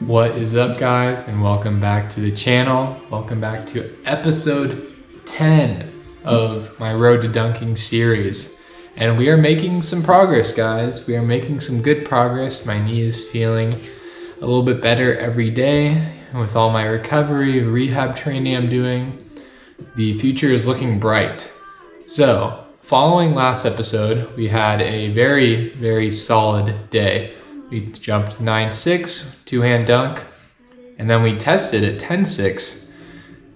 What is up, guys, and welcome back to the channel. Welcome back to episode 10 of my Road to Dunking series. And we are making some progress, guys. We are making some good progress. My knee is feeling a little bit better every day. With all my recovery, rehab training I'm doing, the future is looking bright. So, following last episode, we had a very, very solid day. We jumped 9.6, two-hand dunk, and then we tested at 10.6,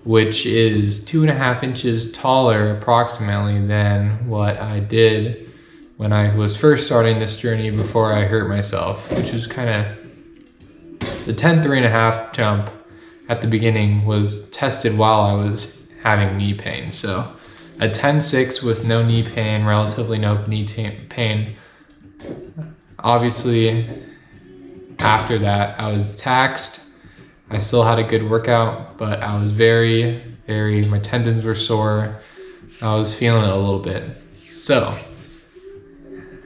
which is 2.5 inches taller approximately than what I did when I was first starting this journey before I hurt myself, which was kind of the 10.3.5 jump at the beginning was tested while I was having knee pain. So a 10.6 with no knee pain, relatively no knee pain. Obviously, after that, I was taxed. I still had a good workout, but I was my tendons were sore. I was feeling it a little bit. So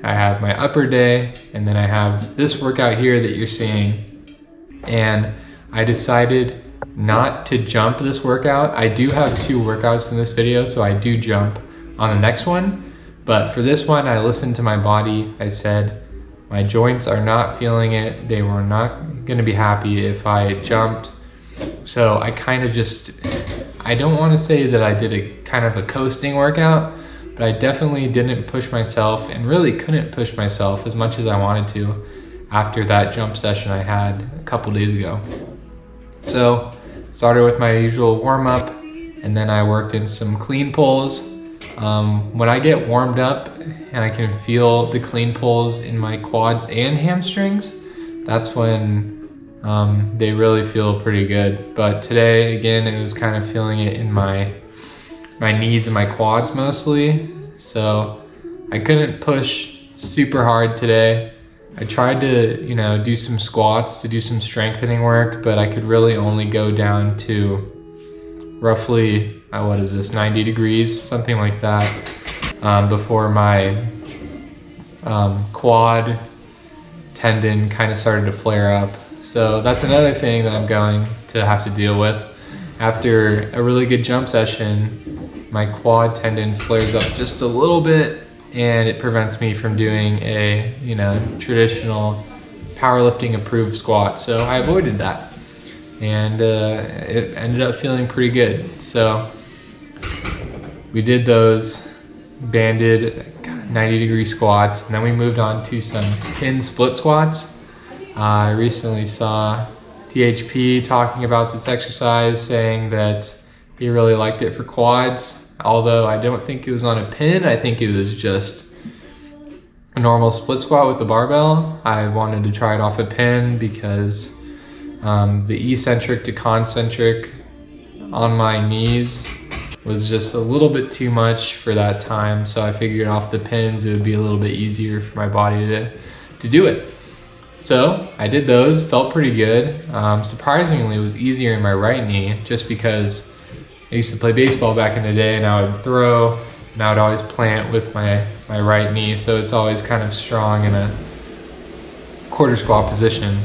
I have my upper day, and then I have this workout here that you're seeing. And I decided not to jump this workout. I do have 2 workouts in this video, so I do jump on the next one. But for this one, I listened to my body. I said, my joints are not feeling it. They were not gonna be happy if I jumped. So I kind of I don't wanna say that I did a kind of a coasting workout, but I definitely didn't push myself and really couldn't push myself as much as I wanted to after that jump session I had a couple days ago. So started with my usual warm up, and then I worked in some clean pulls. When I get warmed up and I can feel the clean pulls in my quads and hamstrings, that's when they really feel pretty good. But today, again, it was kind of feeling it in my knees and my quads mostly. So I couldn't push super hard today. I tried to, do some squats to do some strengthening work, but I could really only go down to roughly 90 degrees, something like that, before my quad tendon kind of started to flare up. So that's another thing that I'm going to have to deal with. After a really good jump session, my quad tendon flares up just a little bit, and it prevents me from doing a traditional powerlifting approved squat. So I avoided that, and it ended up feeling pretty good. So we did those banded 90-degree squats, and then we moved on to some pin split squats. I recently saw THP talking about this exercise, saying that he really liked it for quads, although I don't think it was on a pin. I think it was just a normal split squat with the barbell. I wanted to try it off a pin because the eccentric to concentric on my knees was just a little bit too much for that time. So I figured off the pins, it would be a little bit easier for my body to do it. So I did those, felt pretty good. Surprisingly, it was easier in my right knee just because I used to play baseball back in the day, and I would throw, and I would always plant with my right knee. So it's always kind of strong in a quarter squat position.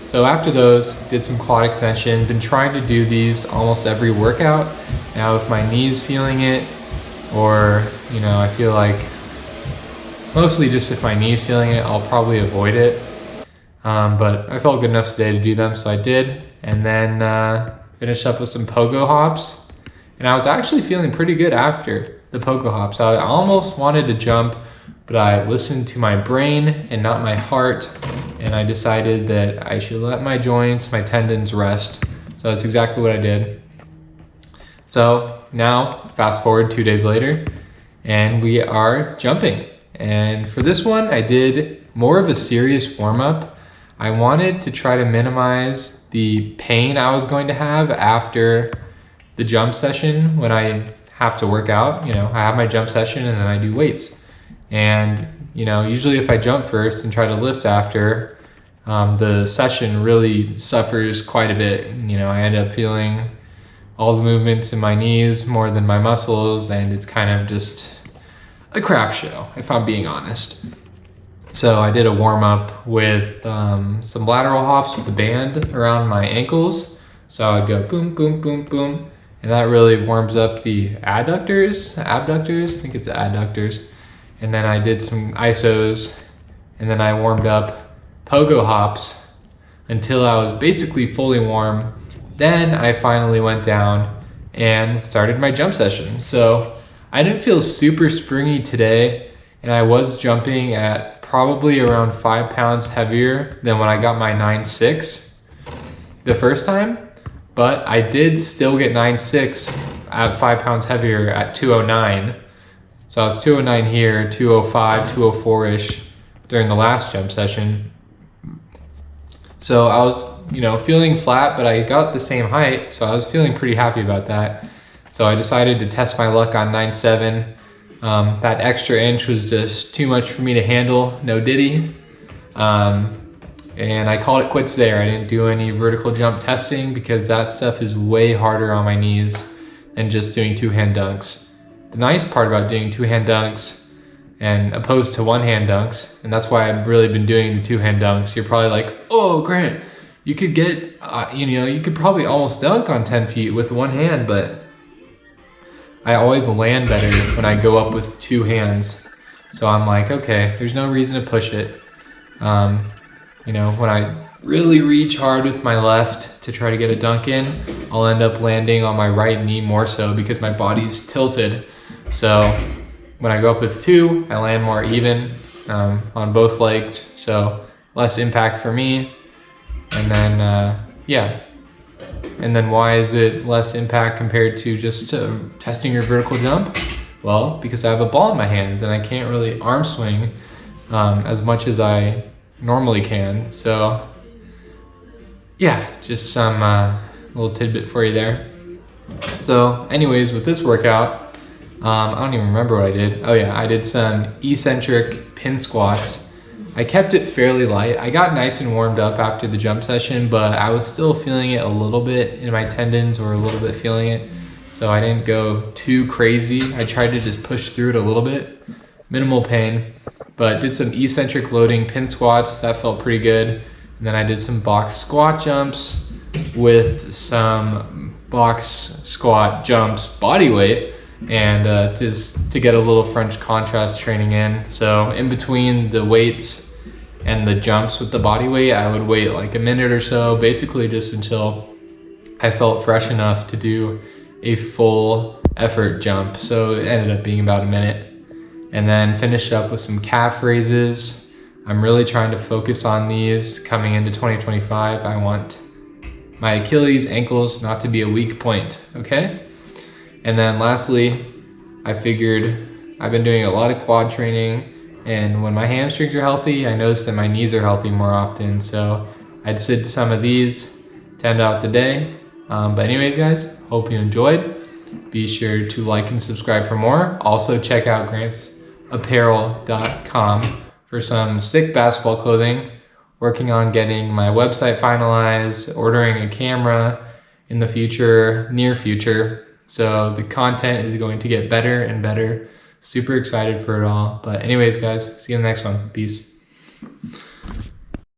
So after those, did some quad extension. Been trying to do these almost every workout. Now if my knee's feeling it, or I feel like mostly just if my knee's feeling it, I'll probably avoid it. But I felt good enough today to do them, so I did. And then finished up with some pogo hops. And I was actually feeling pretty good after the pogo hops. I almost wanted to jump, but I listened to my brain and not my heart, and I decided that I should let my joints, my tendons rest. So that's exactly what I did. So now, fast forward 2 days later, and we are jumping. And for this one, I did more of a serious warm-up. I wanted to try to minimize the pain I was going to have after the jump session when I have to work out. I have my jump session and then I do weights. And, usually if I jump first and try to lift after, the session really suffers quite a bit. I end up feeling all the movements in my knees more than my muscles, and it's kind of just a crap show, if I'm being honest. So I did a warm up with some lateral hops with the band around my ankles. So I would go boom, boom, boom, boom. And that really warms up the abductors, I think it's adductors. And then I did some isos, and then I warmed up pogo hops until I was basically fully warm. Then I finally went down and started my jump session. So I didn't feel super springy today, and I was jumping at probably around 5 pounds heavier than when I got my 9.6 the first time, but I did still get 9.6 at 5 pounds heavier at 209. So I was 209 here, 205, 204-ish during the last jump session. So I was, feeling flat, but I got the same height, so I was feeling pretty happy about that. So I decided to test my luck on 9.7. That extra inch was just too much for me to handle, no diddy. And I called it quits there. I didn't do any vertical jump testing because that stuff is way harder on my knees than just doing two-hand dunks. The nice part about doing two-hand dunks and opposed to one-hand dunks, and that's why I've really been doing the two-hand dunks, you're probably like, oh, Grant, you could get, you could probably almost dunk on 10 feet with one hand, but I always land better when I go up with two hands. So I'm like, okay, there's no reason to push it. When I really reach hard with my left to try to get a dunk in, I'll end up landing on my right knee more so because my body's tilted. So when I go up with two, I land more even on both legs. So less impact for me. And then, And then why is it less impact compared to just testing your vertical jump? Well, because I have a ball in my hands and I can't really arm swing as much as I normally can. So yeah, just some little tidbit for you there. So anyways, with this workout, I don't even remember what I did. Oh yeah, I did some eccentric pin squats. I kept it fairly light. I got nice and warmed up after the jump session, but I was still feeling it a little bit in my tendons, or a little bit feeling it. So I didn't go too crazy. I tried to just push through it a little bit. Minimal pain, but did some eccentric loading pin squats. That felt pretty good. And then I did some box squat jumps with some box squat jumps body weight, and just to get a little French contrast training in. So in between the weights and the jumps with the body weight, I would wait like a minute or so, basically just until I felt fresh enough to do a full effort jump. So it ended up being about a minute. And then finished up with some calf raises. I'm really trying to focus on these coming into 2025. I want my Achilles, ankles not to be a weak point, okay? And then lastly, I figured I've been doing a lot of quad training, and when my hamstrings are healthy, I notice that my knees are healthy more often. So I did some of these to end out the day. But anyways, guys, hope you enjoyed. Be sure to like and subscribe for more. Also check out grantsapparel.com for some sick basketball clothing. Working on getting my website finalized, ordering a camera in the future, near future. So the content is going to get better and better. Super excited for it all. But anyways, guys, see you in the next one. Peace.